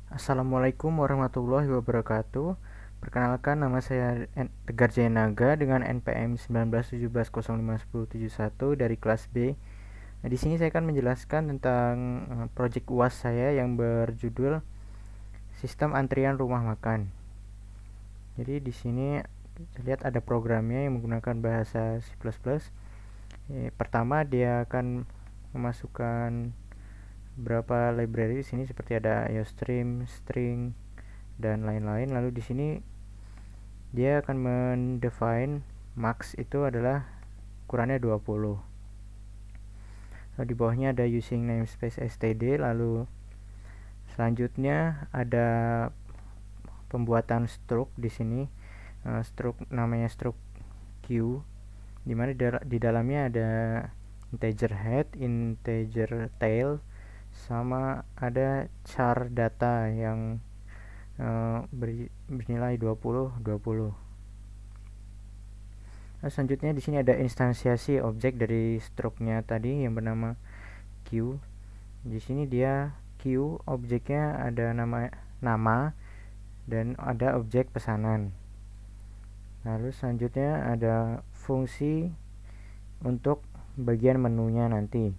Assalamualaikum warahmatullahi wabarakatuh. Perkenalkan, nama saya Tegar Jainaga dengan NPM 1917051071 dari kelas B. Nah, di sini saya akan menjelaskan tentang proyek UAS saya yang berjudul Sistem Antrian Rumah Makan. Jadi di sini kita lihat ada programnya yang menggunakan bahasa C++. Pertama dia akan memasukkan beberapa library di sini seperti ada IOStream, string, dan lain-lain. Lalu di sini dia akan mendefine max itu adalah ukurannya 20. Lalu di bawahnya ada using namespace std. Lalu selanjutnya ada pembuatan struct di sini. Struct namanya struct q, dimana di dalamnya ada integer head, integer tail, sama ada char data yang bernilai 20. Nah, selanjutnya di sini ada instansiasi objek dari struknya tadi yang bernama Q. Di sini dia Q, objeknya ada nama dan ada objek pesanan. Lalu selanjutnya ada fungsi untuk bagian menunya nanti.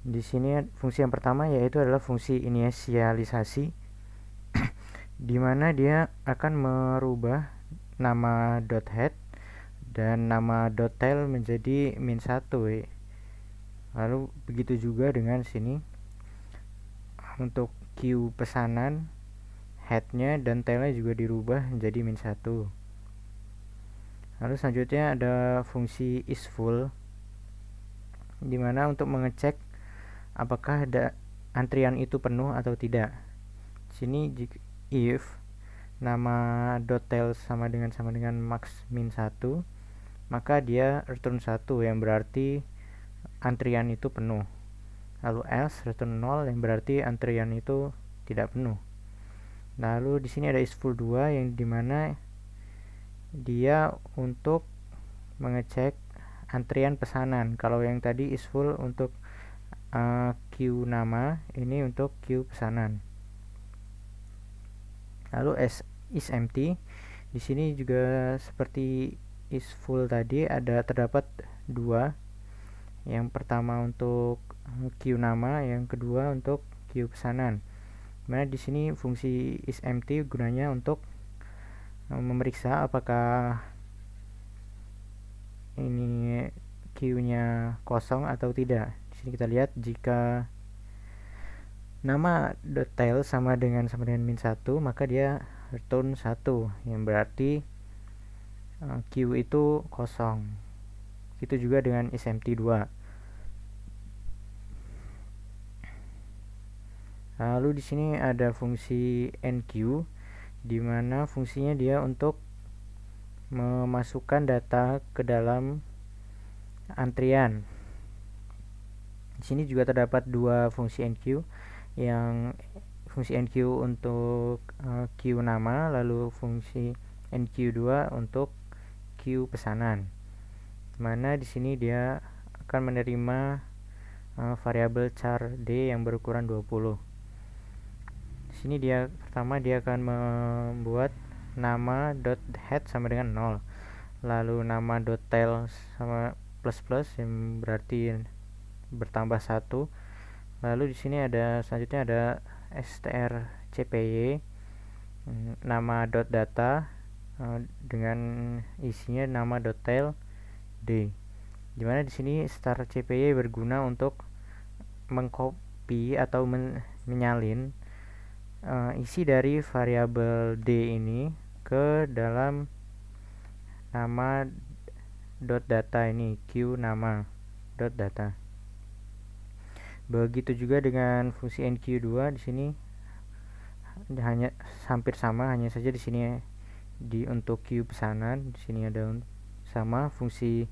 Di sini fungsi yang pertama yaitu adalah fungsi inisialisasi, di mana dia akan merubah nama .head dan nama .tail menjadi -1. Lalu begitu juga dengan sini untuk Q pesanan, headnya dan tailnya juga dirubah menjadi -1. Lalu selanjutnya ada fungsi isFull, dimana untuk mengecek apakah ada antrian itu penuh atau tidak. Sini if nama .tail sama dengan max -1, maka dia return 1 yang berarti antrian itu penuh. Lalu else return 0 yang berarti antrian itu tidak penuh. Lalu di sini ada isFull 2 yang dimana dia untuk mengecek antrian pesanan. Kalau yang tadi isFull untuk Q nama, ini untuk Q pesanan. Lalu isEmpty, di sini juga seperti isFull tadi terdapat dua. Yang pertama untuk Q nama, yang kedua untuk Q pesanan. Dimana di sini fungsi isEmpty gunanya untuk memeriksa apakah ini Q-nya kosong atau tidak. Di sini kita lihat jika nama .tail sama dengan -1, maka dia return 1 yang berarti Q itu kosong. Itu juga dengan isEmpty 2. Lalu di sini ada fungsi enqueue, di mana fungsinya dia untuk memasukkan data ke dalam antrian. Di sini juga terdapat dua fungsi enqueue, yang fungsi enqueue untuk Q nama, lalu fungsi enqueue 2 untuk Q pesanan. Mana di sini dia akan menerima variabel char d yang berukuran 20. Di sini pertama dia akan membuat nama .head sama dengan 0, lalu nama .tail sama plus yang berarti bertambah 1. Lalu di sini selanjutnya ada strcpy, nama .data dengan isinya nama .tail d. Dimana di sini strcpy berguna untuk mengcopy atau menyalin isi dari variabel d ini ke dalam nama .data ini, Q nama .data. Begitu juga dengan fungsi enqueue 2. Di sini hanya hampir sama, hanya saja di sini untuk Q pesanan di sini ada sama fungsi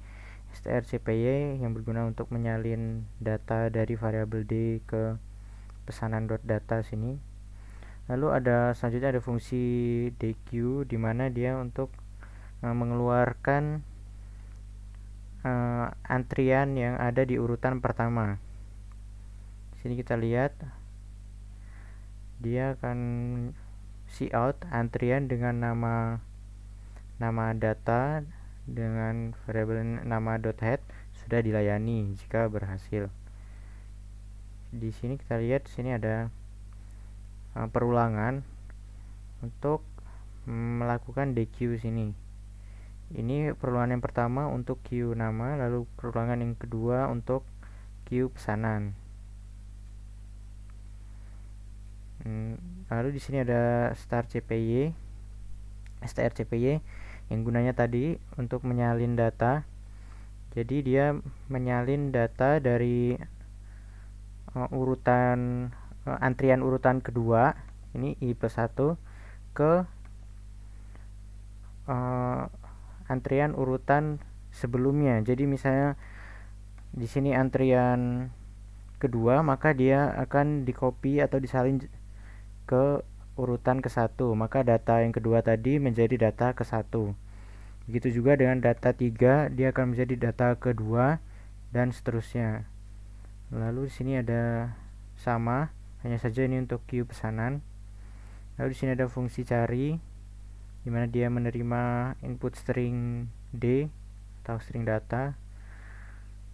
strcpy yang berguna untuk menyalin data dari variabel d ke pesanan .data sini. Lalu selanjutnya ada fungsi dq, di mana dia untuk mengeluarkan antrian yang ada di urutan pertama. Di sini kita lihat dia akan cout antrian dengan nama data dengan variabel nama .head sudah dilayani jika berhasil. Di sini kita lihat sini ada perulangan untuk melakukan DQ sini. Ini perulangan yang pertama untuk queue nama, lalu perulangan yang kedua untuk queue pesanan. Lalu di sini ada strcpy yang gunanya tadi untuk menyalin data. Jadi dia menyalin data dari antrian urutan kedua, ini i+1 ke antrian urutan sebelumnya. Jadi misalnya di sini antrian kedua, maka dia akan di-copy atau disalin ke urutan ke-1, maka data yang kedua tadi menjadi data ke-1. Begitu juga dengan data 3, dia akan menjadi data kedua dan seterusnya. Lalu di sini ada sama, hanya saja ini untuk queue pesanan. Lalu di sini ada fungsi cari, di mana dia menerima input string D atau string data.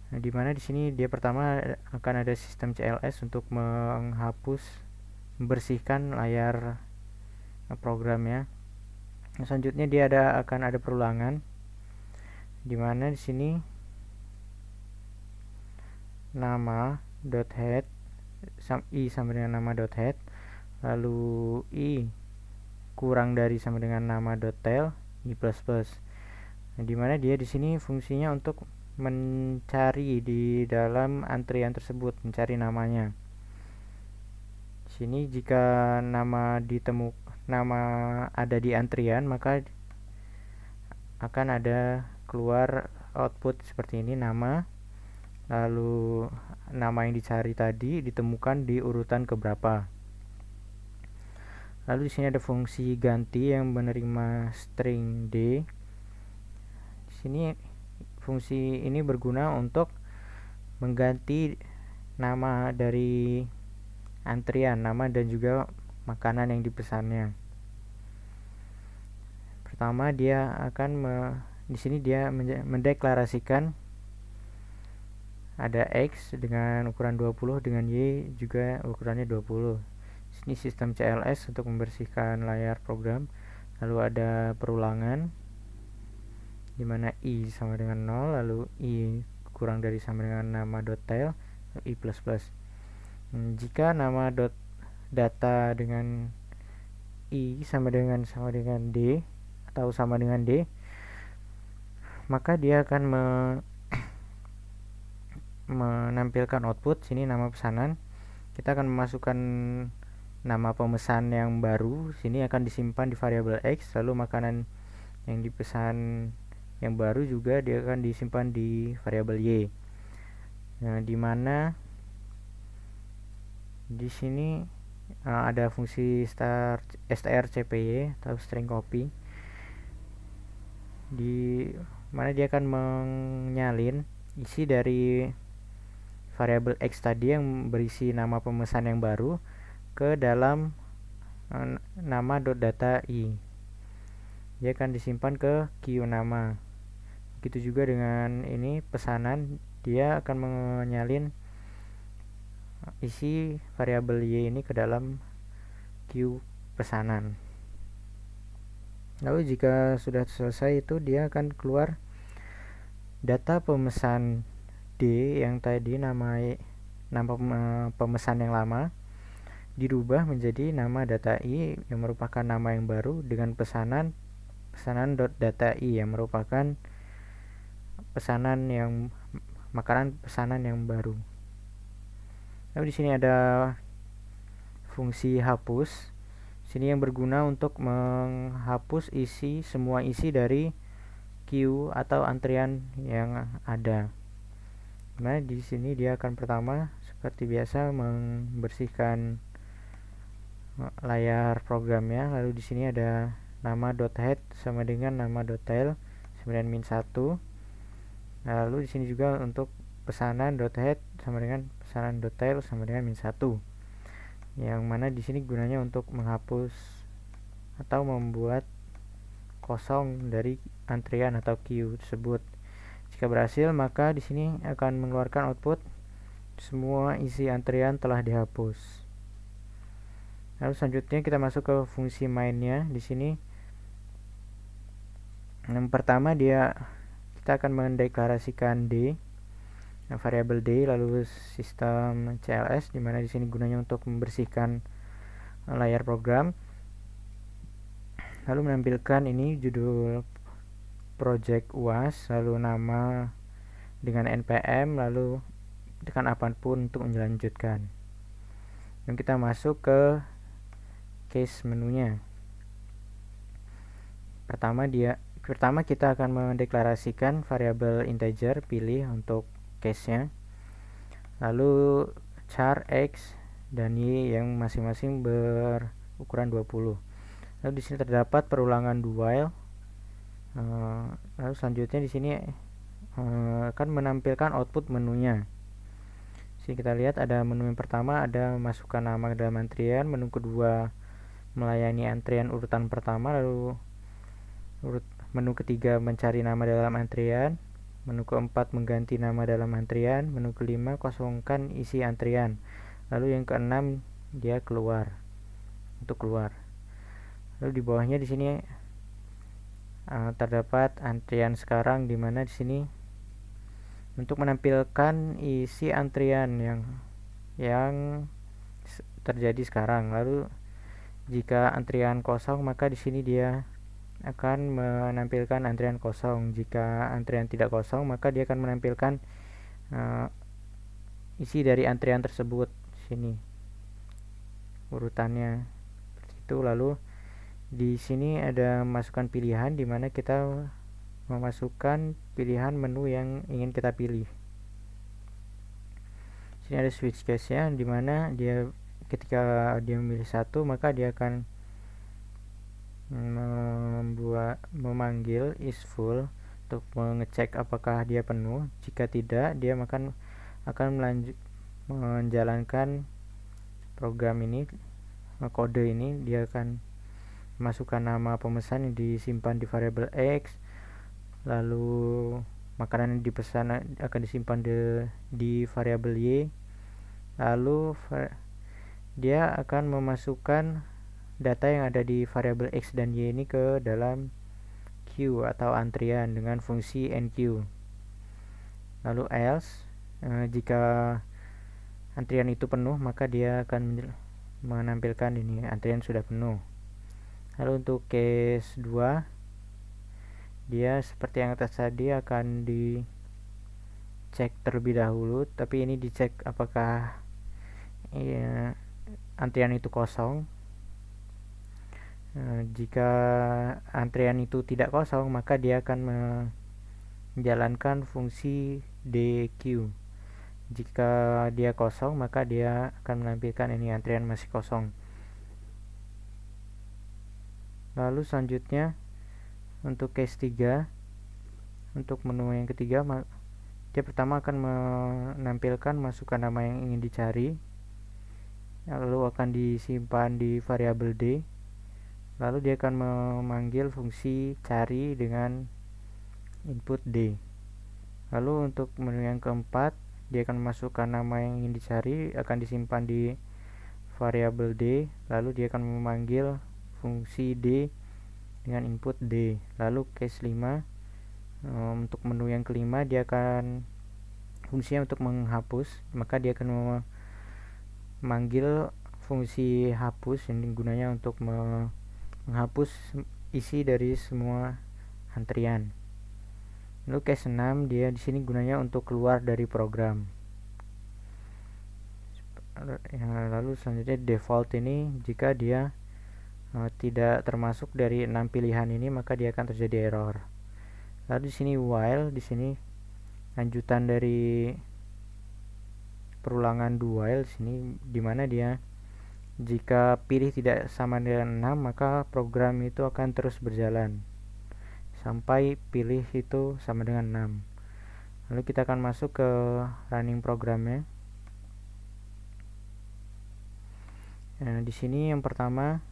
Nah, di mana di sini dia pertama akan ada sistem CLS untuk membersihkan layar programnya. Nah, selanjutnya dia akan ada perulangan, di mana di sini nama .head i sama dengan nama .head, lalu i kurang dari sama dengan nama .tail i++. Nah, di mana dia di sini fungsinya untuk mencari di dalam antrian tersebut, mencari namanya. Di sini jika nama ada di antrian, maka akan ada keluar output seperti ini, nama, lalu nama yang dicari tadi ditemukan di urutan keberapa. Lalu di sini ada fungsi ganti yang menerima string D. Di sini fungsi ini berguna untuk mengganti nama dari antrian, nama dan juga makanan yang dipesannya. Pertama dia akan di sini dia mendeklarasikan ada X dengan ukuran 20 dengan Y juga ukurannya 20. Ini sistem CLS untuk membersihkan layar program. Lalu ada perulangan, di mana i sama dengan 0, lalu i kurang dari sama dengan nama .tail, i++. Jika nama data dengan i sama dengan D atau sama dengan D, maka dia akan menampilkan output. Sini nama pesanan, kita akan memasukkan nama pemesan yang baru, sini akan disimpan di variabel X, lalu makanan yang dipesan yang baru juga dia akan disimpan di variabel Y. Nah, di mana di sini ada fungsi strcpy atau string copy, di mana dia akan menyalin isi dari variabel X tadi yang berisi nama pemesan yang baru ke dalam nama .data i. Dia akan disimpan ke queue nama. Begitu juga dengan ini pesanan, dia akan menyalin isi variabel y ini ke dalam queue pesanan. Lalu jika sudah selesai itu, dia akan keluar data pemesan D yang tadi nama pemesan yang lama dirubah menjadi nama data i yang merupakan nama yang baru dengan pesanan .data i yang merupakan makanan pesanan yang baru. Lalu di sini ada fungsi hapus. Sini yang berguna untuk menghapus semua isi dari queue atau antrian yang ada. Nah, di sini dia akan pertama seperti biasa membersihkan layar programnya. Lalu di sini ada nama .head sama dengan nama .tail sama dengan -1. Lalu di sini juga untuk pesanan .head sama dengan pesanan .tail sama dengan -1. yang mana di sini gunanya untuk menghapus atau membuat kosong dari antrian atau queue tersebut. Jika berhasil, maka di sini akan mengeluarkan output semua isi antrian telah dihapus. Lalu selanjutnya kita masuk ke fungsi mainnya. Di sini yang pertama kita akan mendeklarasikan D, variabel D, lalu sistem CLS, di mana di sini gunanya untuk membersihkan layar program. Lalu menampilkan ini judul project UAS, lalu nama dengan npm, lalu tekan apapun untuk melanjutkan. Dan kita masuk ke case menunya. Pertama kita akan mendeklarasikan variabel integer pilih untuk case-nya. Lalu char x dan y yang masing-masing berukuran 20. Lalu di sini terdapat perulangan do while. Lalu selanjutnya di sini akan menampilkan output menunya. Sini kita lihat ada menu yang pertama, ada masukkan nama dalam antrian, menu kedua melayani antrian urutan pertama, lalu menu ketiga mencari nama dalam antrian, menu keempat mengganti nama dalam antrian, menu kelima kosongkan isi antrian, lalu yang keenam dia keluar. Lalu di bawahnya di sini terdapat antrian sekarang, di mana di sini untuk menampilkan isi antrian yang terjadi sekarang. Lalu jika antrian kosong, maka di sini dia akan menampilkan antrian kosong. Jika antrian tidak kosong, maka dia akan menampilkan isi dari antrian tersebut. Sini urutannya seperti itu. Lalu di sini ada masukkan pilihan, di mana kita memasukkan pilihan menu yang ingin kita pilih. Sini ada switch case-nya, di mana ketika dia memilih satu, maka dia akan memanggil is full untuk mengecek apakah dia penuh. Jika tidak, dia akan menjalankan program ini, kode ini. Dia akan masukkan nama pemesan yang disimpan di variabel X, lalu makanan yang dipesan akan disimpan di variabel Y, lalu dia akan memasukkan data yang ada di variabel X dan Y ini ke dalam queue atau antrian dengan fungsi enqueue. Lalu else, jika antrian itu penuh, maka dia akan menampilkan ini antrian sudah penuh. Lalu untuk case 2, dia seperti yang atas tadi akan dicek terlebih dahulu, tapi ini dicek apakah antrian itu kosong. Jika antrian itu tidak kosong, maka dia akan menjalankan fungsi dq. Jika dia kosong, maka dia akan menampilkan ini antrian masih kosong. Lalu selanjutnya untuk case 3, untuk menu yang ketiga, dia pertama akan menampilkan masukkan nama yang ingin dicari, lalu akan disimpan di variabel D, lalu dia akan memanggil fungsi cari dengan input D. Lalu untuk menu yang keempat, dia akan memasukkan nama yang ingin dicari, akan disimpan di variabel D, lalu dia akan memanggil fungsi D dengan input D. Lalu case 5, untuk menu yang kelima, dia akan fungsinya untuk menghapus, maka dia akan memanggil fungsi hapus yang gunanya untuk menghapus isi dari semua antrian. Lalu case 6, dia di sini gunanya untuk keluar dari program. Lalu selanjutnya default ini, jika dia tidak termasuk dari 6 pilihan ini, maka dia akan terjadi error. Lalu di sini while, di sini lanjutan dari perulangan do while sini, dimana dia jika pilih tidak sama dengan 6, maka program itu akan terus berjalan sampai pilih itu sama dengan 6. Lalu kita akan masuk ke running programnya. Nah, di sini yang pertama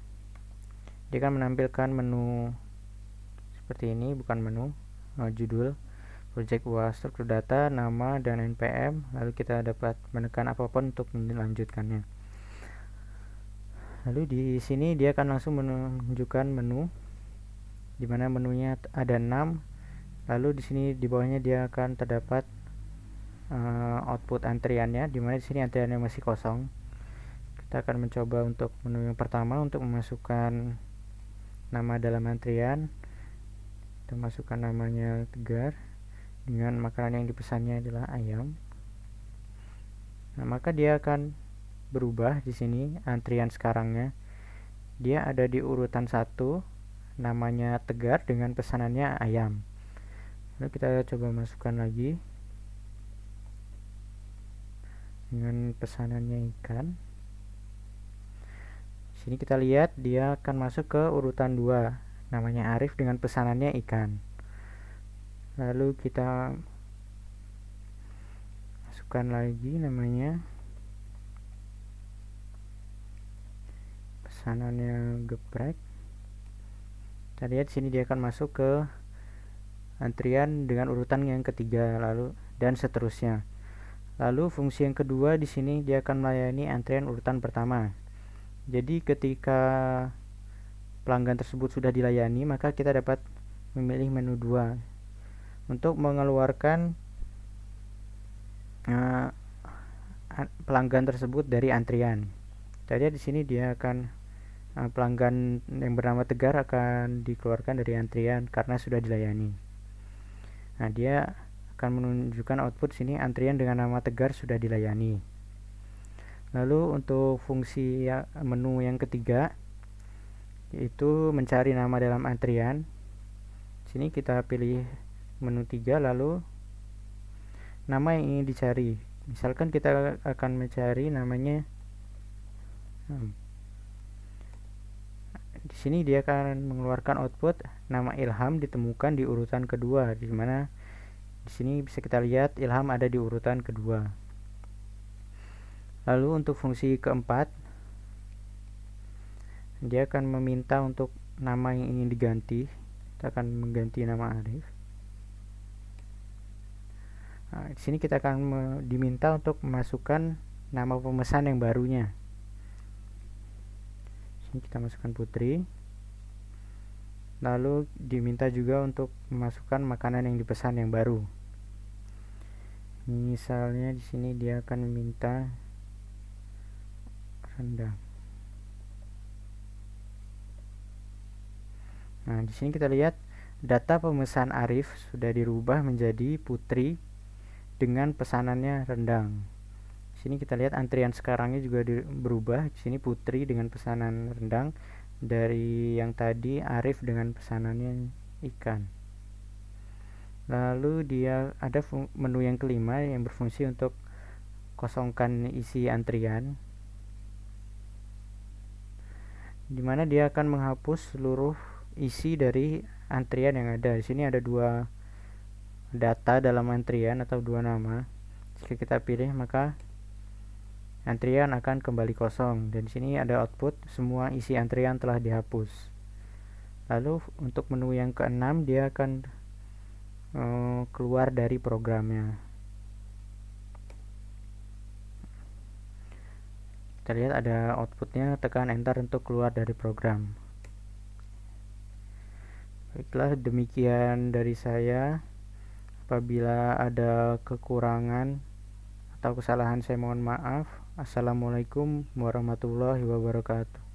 dia akan menampilkan menu seperti ini, bukan menu, judul project UAS, struktur data, nama, dan npm. Lalu kita dapat menekan apapun untuk melanjutkannya. Lalu di sini dia akan langsung menunjukkan menu, di mana menunya ada 6. Lalu di sini di bawahnya dia akan terdapat output antriannya, di mana di sini antriannya masih kosong. Kita akan mencoba untuk menu yang pertama untuk memasukkan nama dalam antrian. Kita masukkan namanya Tegar dengan makanan yang dipesannya adalah ayam. Nah, maka dia akan berubah di sini antrian sekarangnya. Dia ada di urutan 1, namanya Tegar dengan pesanannya ayam. Lalu kita coba masukkan lagi dengan pesanannya ikan. Di sini kita lihat dia akan masuk ke urutan 2, namanya Arif dengan pesanannya ikan. Lalu kita masukkan lagi namanya, pesanannya geprek. Kita lihat sini dia akan masuk ke antrian dengan urutan yang ketiga, lalu dan seterusnya. Lalu fungsi yang kedua di sini dia akan melayani antrian urutan pertama. Jadi ketika pelanggan tersebut sudah dilayani, maka kita dapat memilih menu 2 untuk mengeluarkan pelanggan tersebut dari antrian. Jadi di sini dia akan pelanggan yang bernama Tegar akan dikeluarkan dari antrian karena sudah dilayani. Nah, dia akan menunjukkan output sini antrian dengan nama Tegar sudah dilayani. Lalu untuk fungsi menu yang ketiga yaitu mencari nama dalam antrian. Sini kita pilih menu 3, lalu nama yang ingin dicari. Misalkan kita akan mencari namanya, di sini dia akan mengeluarkan output nama Ilham ditemukan di urutan kedua, di mana di sini bisa kita lihat Ilham ada di urutan kedua. Lalu untuk fungsi keempat, dia akan meminta untuk nama yang ingin diganti. Kita akan mengganti nama Arif. Nah, di sini kita akan diminta untuk memasukkan nama pemesan yang barunya. Di sini kita masukkan Putri. Lalu diminta juga untuk memasukkan makanan yang dipesan yang baru. Misalnya di sini dia akan meminta rendang. Nah, di sini kita lihat data pemesan Arif sudah dirubah menjadi Putri dengan pesanannya rendang. Di sini kita lihat antrian sekarangnya juga berubah. Di sini Putri dengan pesanan rendang, dari yang tadi Arif dengan pesanannya ikan. Lalu dia ada menu yang kelima yang berfungsi untuk kosongkan isi antrian, dimana dia akan menghapus seluruh isi dari antrian yang ada. Di sini ada 2 data dalam antrian atau 2 nama. Jika kita pilih maka antrian akan kembali kosong, dan di sini ada output semua isi antrian telah dihapus. Lalu untuk menu yang keenam dia akan keluar dari programnya. Kita lihat ada outputnya, tekan enter untuk keluar dari program. Baiklah, demikian dari saya. Apabila ada kekurangan atau kesalahan saya mohon maaf. Assalamualaikum warahmatullahi wabarakatuh.